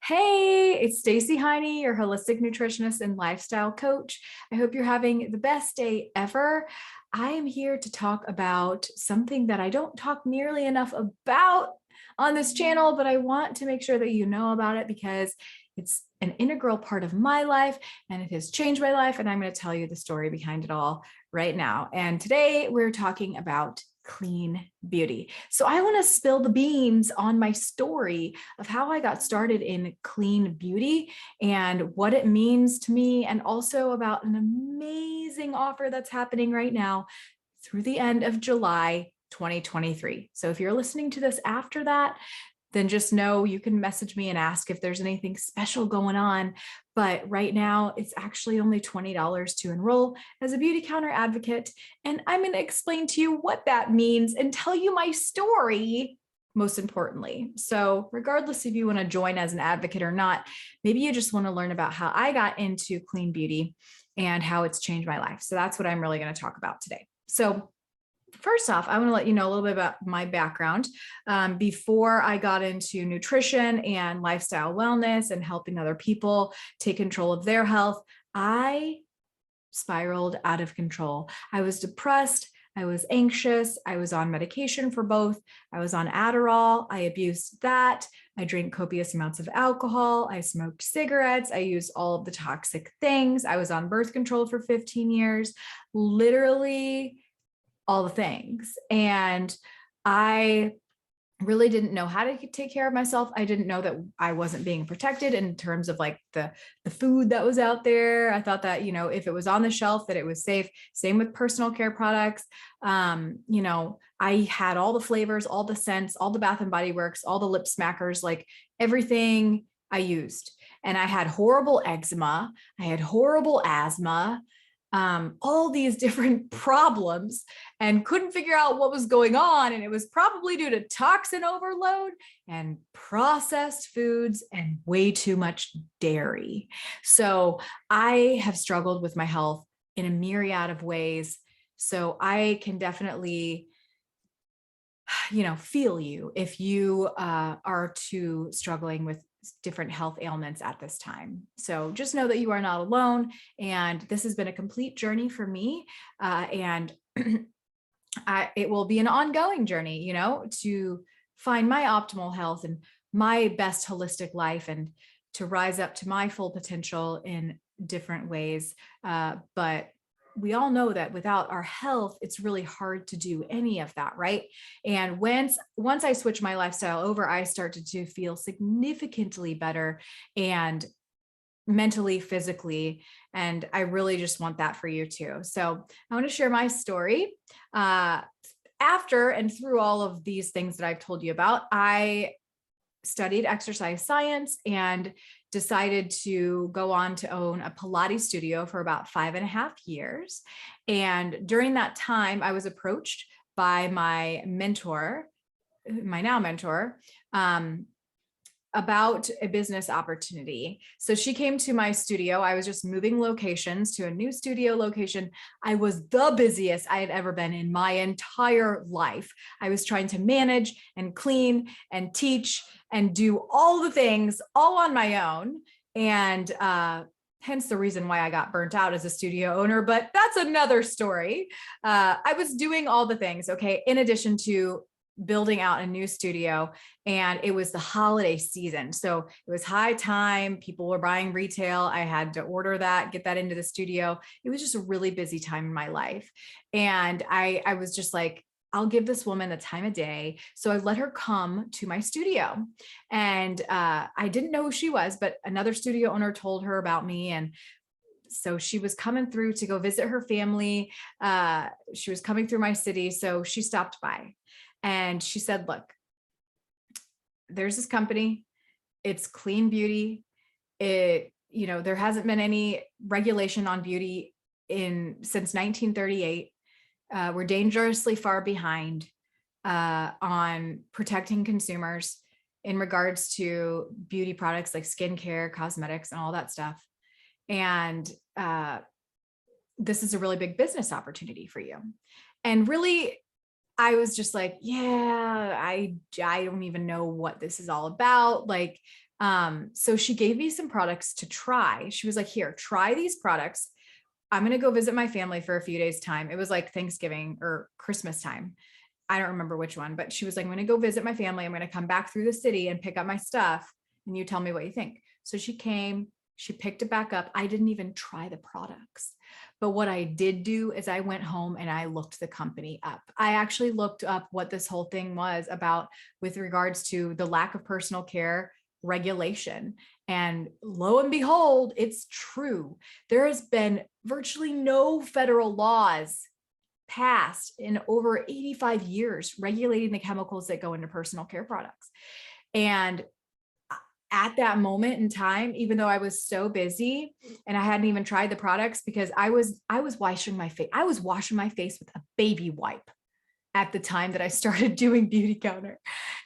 Hey, it's Stacey, your holistic nutritionist and lifestyle coach. I hope you're having the best day ever. I am here to talk about something that I don't talk nearly enough about on this channel, but I want to make sure that you know about it because it's an integral part of my life and it has changed my life. And I'm going to tell you the story behind it all right now. And today we're talking about clean beauty. So I want to spill the beans on my story of how I got started in clean beauty and what it means to me, and also about an amazing offer that's happening right now through the end of July 2023. So if you're listening to this after that, then just know you can message me and ask if there's anything special going on. But right now, it's actually only $20 to enroll as a beauty counter advocate. And I'm going to explain to you what that means and tell you my story, most importantly. So regardless if you want to join as an advocate or not, maybe you just want to learn about how I got into clean beauty and how it's changed my life. So that's what I'm really going to talk about today. So first off, I want to let you know a little bit about my background. Before I got into nutrition and lifestyle wellness and helping other people take control of their health, I spiraled out of control. I was depressed. I was anxious. I was on medication for both. I was on Adderall. I abused that. I drank copious amounts of alcohol. I smoked cigarettes. I used all of the toxic things. I was on birth control for 15 years, literally all the things. And I really didn't know how to take care of myself. I didn't know that I wasn't being protected in terms of like the food that was out there. I thought that, if it was on the shelf, that it was safe. Same with personal care products. I had all the flavors, all the scents, all the Bath and Body Works, all the lip smackers, like everything I used. And I had horrible eczema. I had horrible asthma. All these different problems and couldn't figure out what was going on. And it was probably due to toxin overload and processed foods and way too much dairy. So I have struggled with my health in a myriad of ways. So I can definitely feel you if you are too struggling with different health ailments at this time. So just know that you are not alone. And this has been a complete journey for me. And it will be an ongoing journey, to find my optimal health and my best holistic life and to rise up to my full potential in different ways. But we all know that without our health, it's really hard to do any of that, right? And once I switched my lifestyle over, I started to feel significantly better and mentally, physically, and I really just want that for you too. So I want to share my story. After and through all of these things that I've told you about, I studied exercise science and decided to go on to own a Pilates studio for about 5.5 years. And during that time, I was approached by my mentor, my now mentor, about a business opportunity. So she came to my studio. I was just moving locations to a new studio location. I was the busiest I had ever been in my entire life. I was trying to manage and clean and teach and do all the things all on my own. And hence the reason why I got burnt out as a studio owner, but that's another story. I was doing all the things, okay, in addition to building out a new studio, and it was the holiday season. So it was high time. People were buying retail. I had to order that, get that into the studio. It was just a really busy time in my life. And I was just like, I'll give this woman the time of day. So I let her come to my studio, and I didn't know who she was, but another studio owner told her about me. And so she was coming through to go visit her family. She was coming through my city. So she stopped by. And she said, look, there's this company, it's clean beauty. There hasn't been any regulation on beauty since 1938. We're dangerously far behind on protecting consumers in regards to beauty products like skincare, cosmetics, and all that stuff. And this is a really big business opportunity for you. And really, I was just like, yeah, I don't even know what this is all about. Like, So she gave me some products to try. She was like, here, try these products. I'm going to go visit my family for a few days time. It was like Thanksgiving or Christmas time. I don't remember which one, but she was like, I'm going to go visit my family. I'm going to come back through the city and pick up my stuff. And you tell me what you think. So she came, she picked it back up. I didn't even try the products. But what I did do is I went home and I looked the company up. I actually looked up what this whole thing was about with regards to the lack of personal care regulation. And lo and behold, it's true. There has been virtually no federal laws passed in over 85 years regulating the chemicals that go into personal care products. And at that moment in time, even though I was so busy and I hadn't even tried the products because I was washing my face. I was washing my face with a baby wipe at the time that I started doing Beauty Counter.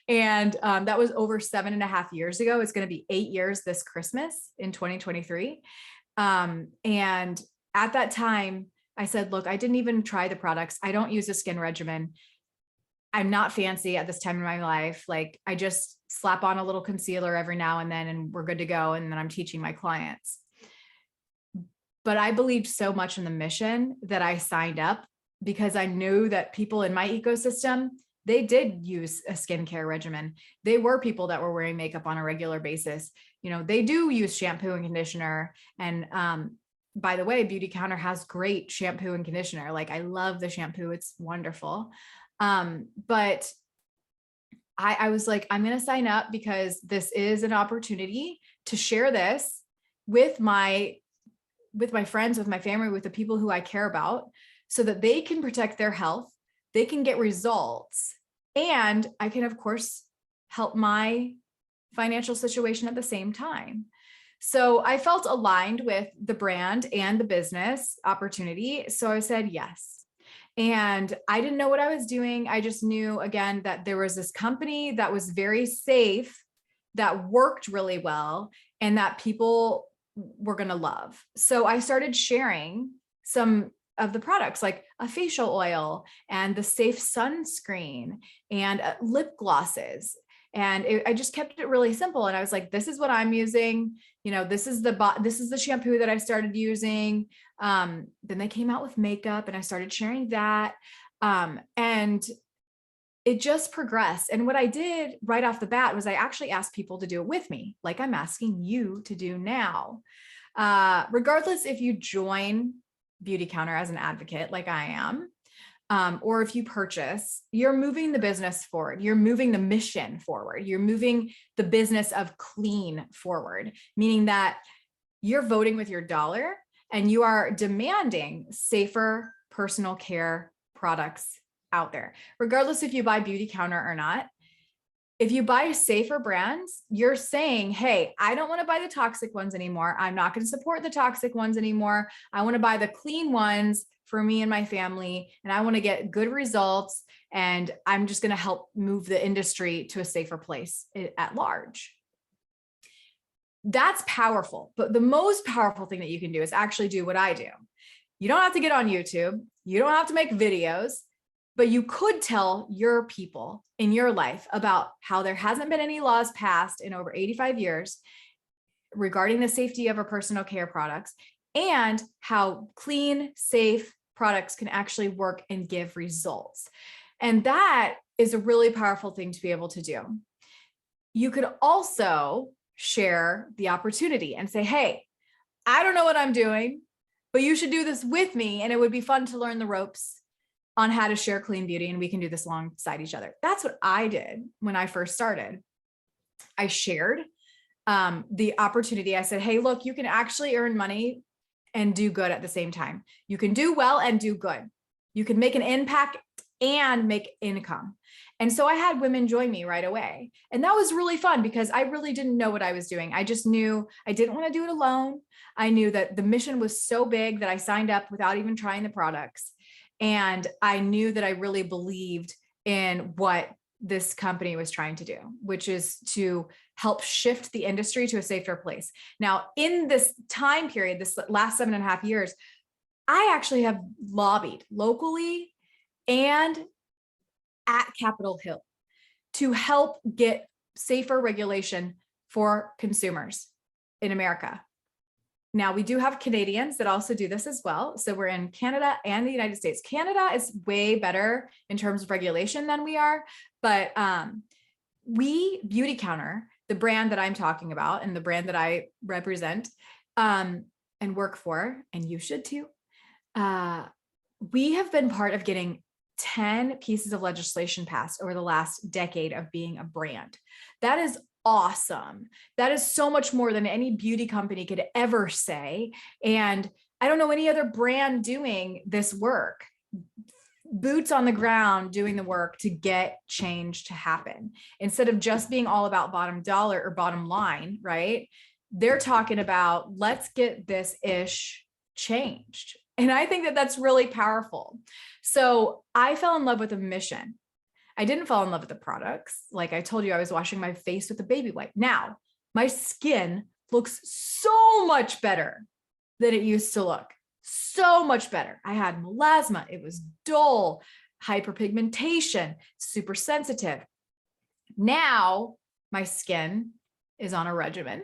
And that was over 7.5 years ago. It's going to be 8 years this Christmas in 2023. And at that time, I said, look, I didn't even try the products. I don't use a skin regimen. I'm not fancy at this time in my life. Like I just slap on a little concealer every now and then and we're good to go. And then I'm teaching my clients. But I believed so much in the mission that I signed up because I knew that people in my ecosystem, they did use a skincare regimen. They were people that were wearing makeup on a regular basis. You know, they do use shampoo and conditioner. And by the way, Beauty Counter has great shampoo and conditioner. Like I love the shampoo. It's wonderful. But I was like, I'm going to sign up because this is an opportunity to share this with my friends, with my family, with the people who I care about so that they can protect their health. They can get results. And I can, of course, help my financial situation at the same time. So I felt aligned with the brand and the business opportunity. So I said yes. And I didn't know what I was doing. I just knew, again, that there was this company that was very safe, that worked really well, and that people were going to love. So I started sharing some of the products like a facial oil and the safe sunscreen and lip glosses. And I just kept it really simple. And I was like, this is what I'm using. You know, this is the shampoo that I started using. Then they came out with makeup and I started sharing that. And it just progressed. And what I did right off the bat was I actually asked people to do it with me, like I'm asking you to do now. Regardless if you join Beauty Counter as an advocate, like I am, or if you purchase, you're moving the business forward. You're moving the mission forward. You're moving the business of clean forward, meaning that you're voting with your dollar and you are demanding safer personal care products out there, regardless if you buy Beauty Counter or not. If you buy safer brands, you're saying, hey, I don't want to buy the toxic ones anymore. I'm not going to support the toxic ones anymore. I want to buy the clean ones for me and my family, and I want to get good results. And I'm just going to help move the industry to a safer place at large. That's powerful. But the most powerful thing that you can do is actually do what I do. You don't have to get on YouTube. You don't have to make videos. But you could tell your people in your life about how there hasn't been any laws passed in over 85 years regarding the safety of our personal care products and how clean, safe products can actually work and give results. And that is a really powerful thing to be able to do. You could also share the opportunity and say, hey, I don't know what I'm doing, but you should do this with me. And it would be fun to learn the ropes on how to share clean beauty, and we can do this alongside each other. That's what I did when I first started. I shared the opportunity. I said, hey, look, you can actually earn money and do good at the same time. You can do well and do good. You can make an impact and make income. And so I had women join me right away. And that was really fun because I really didn't know what I was doing. I just knew I didn't want to do it alone. I knew that the mission was so big that I signed up without even trying the products. And I knew that I really believed in what this company was trying to do, which is to help shift the industry to a safer place. Now, in this time period, this last 7.5 years, I actually have lobbied locally and at Capitol Hill to help get safer regulation for consumers in America. Now, we do have Canadians that also do this as well. So we're in Canada and the United States. Canada is way better in terms of regulation than we are, but Beauty Counter, the brand that I'm talking about and the brand that I represent and work for, and you should too, we have been part of getting 10 pieces of legislation passed over the last decade of being a brand. That is awesome. That is so much more than any beauty company could ever say. And I don't know any other brand doing this work, boots on the ground doing the work to get change to happen instead of just being all about bottom dollar or bottom line, right? They're talking about, let's get this ish changed. And I think that that's really powerful. So I fell in love with a mission. I didn't fall in love with the products. Like I told you, I was washing my face with a baby wipe. Now my skin looks so much better than it used to look. So much better. I had melasma. It was dull, hyperpigmentation, super sensitive. Now my skin is on a regimen.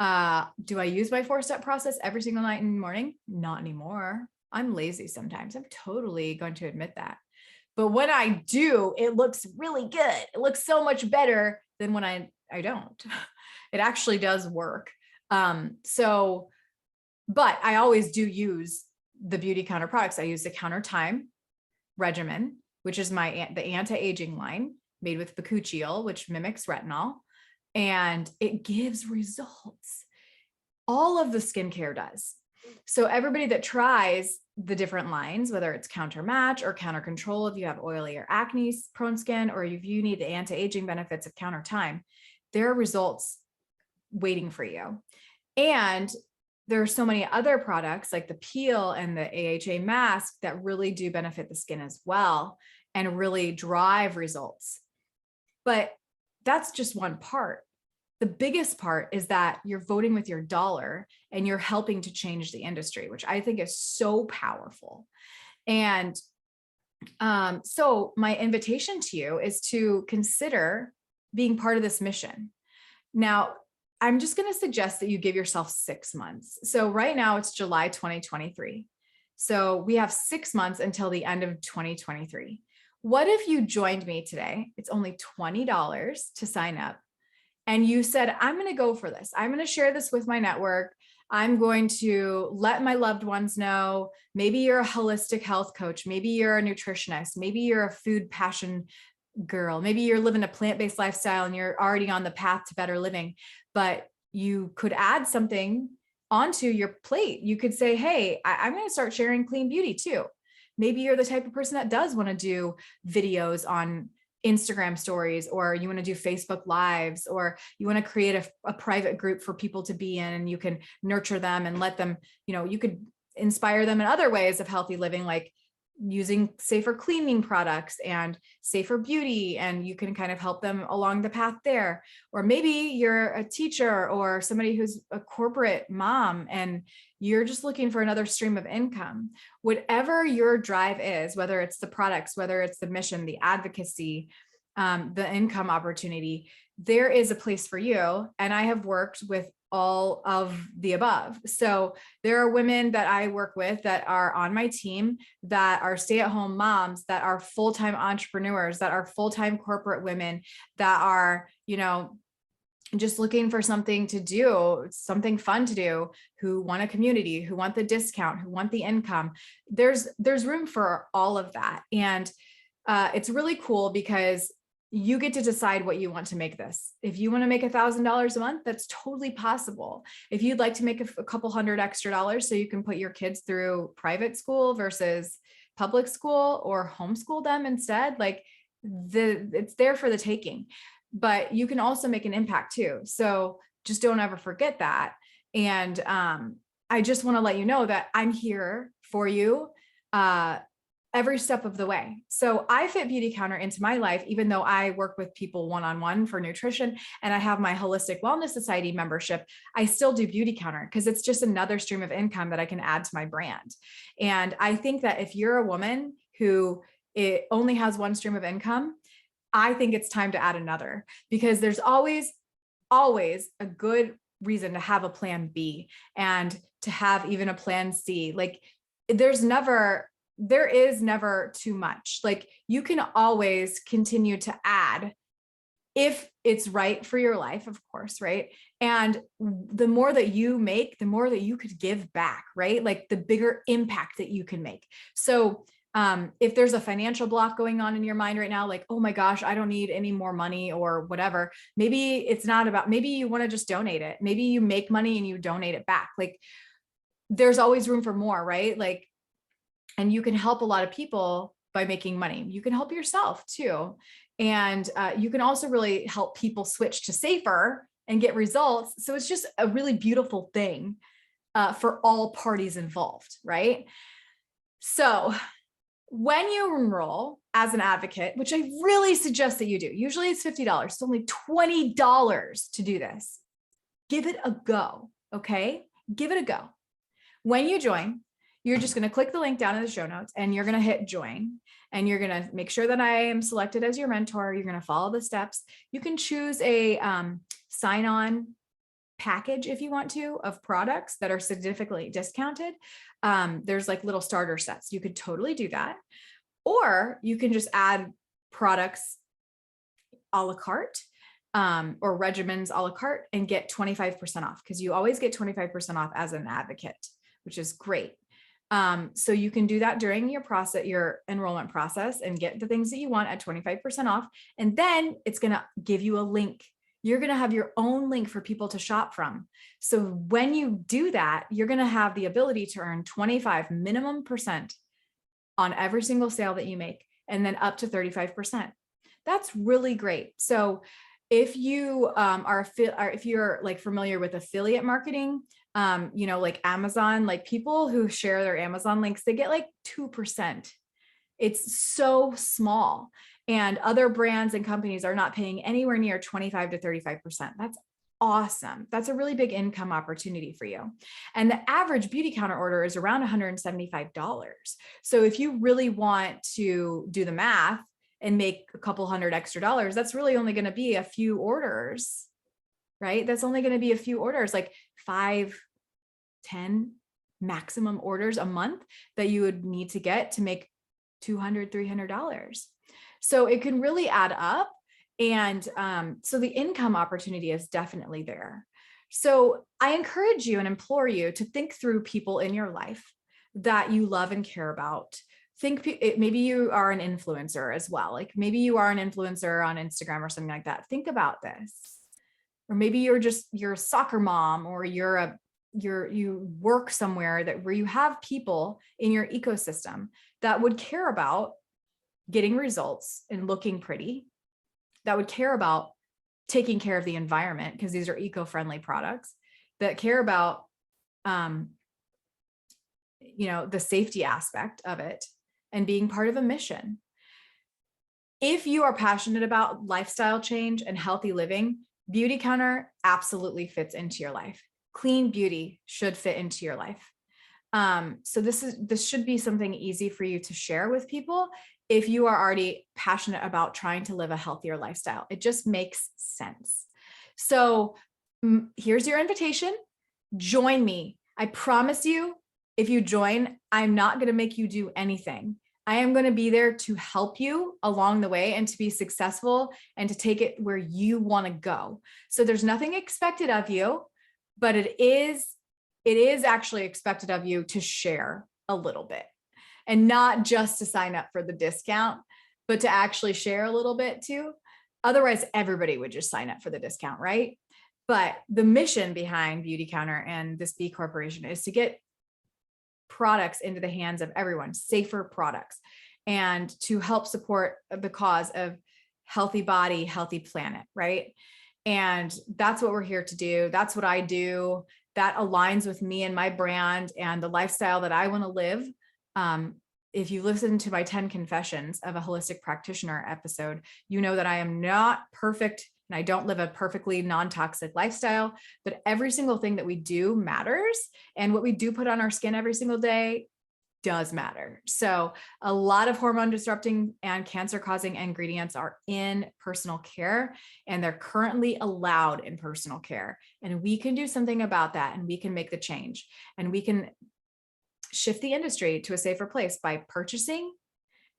Do I use my 4-step process every single night and morning? Not anymore. I'm lazy sometimes. I'm totally going to admit that. But when I do, it looks really good. It looks so much better than when I don't. It actually does work. But I always do use the Beauty Counter products. I use the Counter Time regimen, which is the anti-aging line made with bakuchiol, which mimics retinol, and it gives results. All of the skincare does. So everybody that tries the different lines, whether it's Counter Match or Counter Control, if you have oily or acne prone skin, or if you need the anti-aging benefits of Counter Time, there are results waiting for you. And there are so many other products like the peel and the AHA mask that really do benefit the skin as well and really drive results. But that's just one part. The biggest part is that you're voting with your dollar and you're helping to change the industry, which I think is so powerful. And so my invitation to you is to consider being part of this mission. Now, I'm just going to suggest that you give yourself 6 months. So right now it's July 2023. So we have 6 months until the end of 2023. What if you joined me today? It's only $20 to sign up. And you said, I'm going to go for this. I'm going to share this with my network. I'm going to let my loved ones know. Maybe you're a holistic health coach. Maybe you're a nutritionist. Maybe you're a food passion girl. Maybe you're living a plant-based lifestyle and you're already on the path to better living, but you could add something onto your plate. You could say, hey, I'm going to start sharing clean beauty too. Maybe you're the type of person that does want to do videos on Instagram stories, or you want to do Facebook lives, or you want to create a private group for people to be in, and you can nurture them and let them, you could inspire them in other ways of healthy living, like using safer cleaning products and safer beauty, and you can kind of help them along the path there. Or maybe you're a teacher or somebody who's a corporate mom and you're just looking for another stream of income. Whatever your drive is, whether it's the products, whether it's the mission, the advocacy, the income opportunity, there is a place for you. And I have worked with all of the above. So there are women that I work with that are on my team, that are stay-at-home moms, that are full-time entrepreneurs, that are full-time corporate women, that are, just looking for something to do, something fun to do, who want a community, who want the discount, who want the income. There's room for all of that. And it's really cool because you get to decide what you want to make this. If you want to make $1,000 a month, that's totally possible. If you'd like to make a couple $100 extra so you can put your kids through private school versus public school, or homeschool them instead, it's there for the taking. But you can also make an impact too. So just don't ever forget that. And I just want to let you know that I'm here for you every step of the way. So I fit Beauty Counter into my life, even though I work with people one-on-one for nutrition and I have my Holistic Wellness Society membership, I still do Beauty Counter because it's just another stream of income that I can add to my brand. And I think that if you're a woman who only has one stream of income, I think it's time to add another, because there's always always a good reason to have a plan B and to have even a plan C. Like there is never too much. Like you can always continue to add if it's right for your life, of course, right? And the more that you make, the more that you could give back, right? Like the bigger impact that you can make. So if there's a financial block going on in your mind right now, like, oh my gosh, I don't need any more money or whatever, maybe it's not about, maybe you want to just donate it. Maybe you make money and you donate it back. Like there's always room for more, right? Like, and you can help a lot of people by making money. You can help yourself too. And you can also really help people switch to safer and get results. So it's just a really beautiful thing for all parties involved, right? So when you enroll as an advocate, which I really suggest that you do, usually it's $50, it's only $20 to do this. Give it a go, okay? Give it a go. When you join, you're just going to click the link down in the show notes and you're going to hit join, and you're going to make sure that I am selected as your mentor. You're going to follow the steps. You can choose a sign-on package if you want to of products that are significantly discounted. There's like little starter sets. You could totally do that. Or you can just add products a la carte or regimens a la carte and get 25% off, because you always get 25% off as an advocate, which is great. So you can do that during your process, your enrollment process, and get the things that you want at 25% off. And then it's going to give you a link. You're going to have your own link for people to shop from. So when you do that, you're going to have the ability to earn 25 minimum percent on every single sale that you make, and then up to 35%. That's really great. So if you if you're like familiar with affiliate marketing, like Amazon, like people who share their Amazon links, they get like 2%. It's so small. And other brands and companies are not paying anywhere near 25 to 35%. That's awesome. That's a really big income opportunity for you. And the average beauty counter order is around $175. So if you really want to do the math and make a couple hundred extra dollars, that's really only going to be a few orders, right? That's only going to be a few orders, like 5, 10 maximum orders a month that you would need to get to make $200, $300. So it can really add up. And so the income opportunity is definitely there. So I encourage you and implore you to think through people in your life that you love and care about. Maybe you are an influencer as well. Like maybe you are an influencer on Instagram or something like that. Think about this. Or maybe you're a soccer mom, or you work somewhere where you have people in your ecosystem that would care about getting results and looking pretty, that would care about taking care of the environment, because these are eco-friendly products, that care about the safety aspect of it and being part of a mission. If you are passionate about lifestyle change and healthy living, Beauty Counter absolutely fits into your life. Clean beauty should fit into your life. So this should be something easy for you to share with people if you are already passionate about trying to live a healthier lifestyle. It just makes sense. So here's your invitation. Join me. I promise you, if you join, I'm not going to make you do anything. I am going to be there to help you along the way and to be successful and to take it where you want to go. So there's nothing expected of you, but it is actually expected of you to share a little bit, and not just to sign up for the discount, but to actually share a little bit too. Otherwise, everybody would just sign up for the discount, right? But the mission behind Beauty Counter and this B Corporation is to get products into the hands of everyone, safer products, and to help support the cause of healthy body, healthy planet, right? And that's what we're here to do. That's what I do. That aligns with me and my brand and the lifestyle that I want to live. If you listen to my 10 confessions of a holistic practitioner episode, you know that I am not perfect and I don't live a perfectly non-toxic lifestyle, but every single thing that we do matters. And what we do put on our skin every single day does matter. So a lot of hormone disrupting and cancer causing ingredients are in personal care, and they're currently allowed in personal care. And we can do something about that, and we can make the change, and we can shift the industry to a safer place by purchasing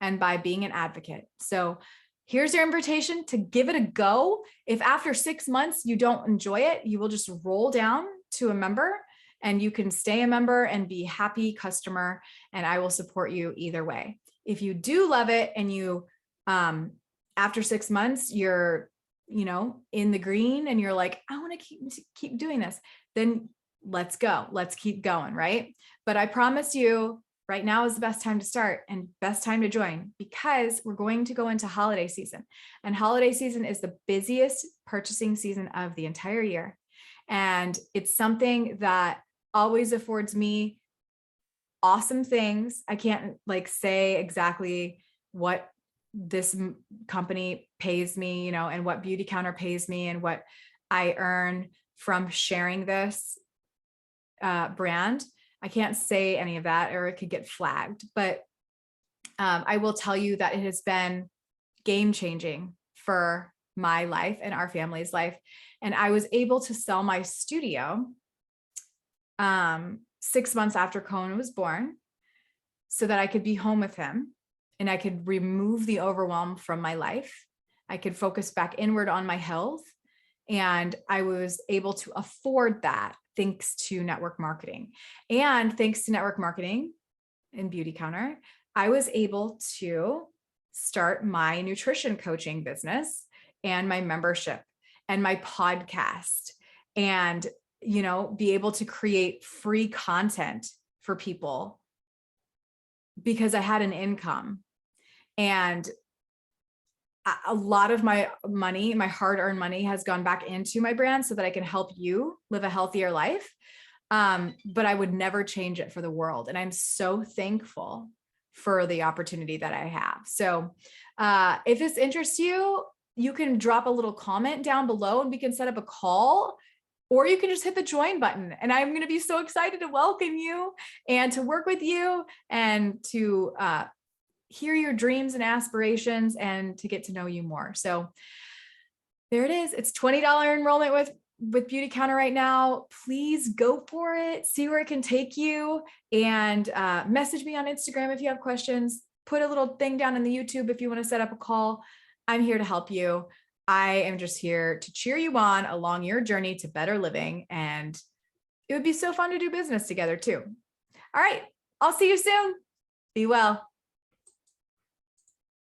and by being an advocate. So here's your invitation to give it a go. If after 6 months you don't enjoy it, you will just roll down to a member, and you can stay a member and be a happy customer, and I will support you either way. If you do love it and you, after 6 months, you're, in the green and you're like, I want to keep doing this, then let's go. Let's keep going. Right. But I promise you, right now is the best time to start and best time to join, because we're going to go into holiday season, and holiday season is the busiest purchasing season of the entire year. And it's something that always affords me awesome things. I can't say exactly what this company pays me, and what Beauty Counter pays me and what I earn from sharing this brand. I can't say any of that, or it could get flagged, but I will tell you that it has been game changing for my life and our family's life. And I was able to sell my studio 6 months after Cohen was born, so that I could be home with him and I could remove the overwhelm from my life. I could focus back inward on my health. And I was able to afford that thanks to network marketing. And thanks to network marketing and Beauty Counter, I was able to start my nutrition coaching business and my membership and my podcast, and, be able to create free content for people because I had an income. And a lot of my money, my hard-earned money, has gone back into my brand so that I can help you live a healthier life. But I would never change it for the world. And I'm so thankful for the opportunity that I have. So if this interests you, you can drop a little comment down below and we can set up a call, or you can just hit the join button. And I'm going to be so excited to welcome you and to work with you and to hear your dreams and aspirations and to get to know you more. So there it is. It's $20 enrollment with Beauty Counter right now. Please go for it. See where it can take you, and message me on Instagram if you have questions. Put a little thing down in the YouTube if you want to set up a call. I'm here to help you. I am just here to cheer you on along your journey to better living. And it would be so fun to do business together too. All right. I'll see you soon. Be well.